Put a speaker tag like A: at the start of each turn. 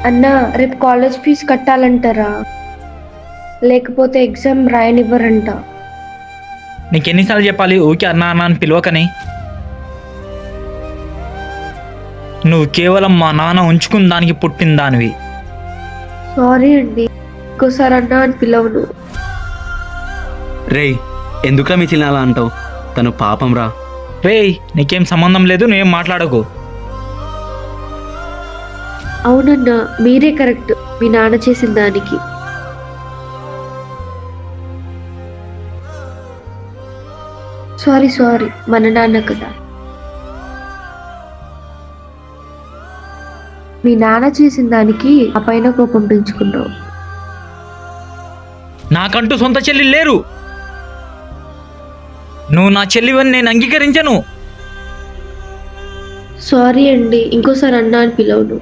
A: అన్నా రేపు college fee కట్టాలంటారా, లేకపోతే ఎగ్జామ్ రాయనివ్వరంట.
B: నీకెన్నిసార్లు చెప్పాలి ఊకే అన్నా అన్నా అని పిలవకని? నువ్వు కేవలం మా నాన్న ఉంచుకున్న దానికి పుట్టిన దానివి.
A: సారీ అండి, ఇంకోసారి అన్నా అని పిలవను.
C: రేయ్, ఎందుకురా మీ చెల్లి అలా అంటావు? తను పాపం రా.
B: రేయ్, నీకేం సంబంధం లేదు, నువ్వేం మాట్లాడకు.
A: అవునన్నా, మీరే కరెక్ట్ మీ నాన్న చేసిన దానికి. సారీ మన నాన్న కదా. మీ నాన్న చేసిన దానికి ఆ పైన కోపం పెంచుకున్నావు.
B: నాకంటూ సొంత చెల్లి లేరు. నువ్వు నా చెల్లివని నేను అంగీకరించను.
A: సారీ అండి, ఇంకోసారి అన్నా అని పిలవను.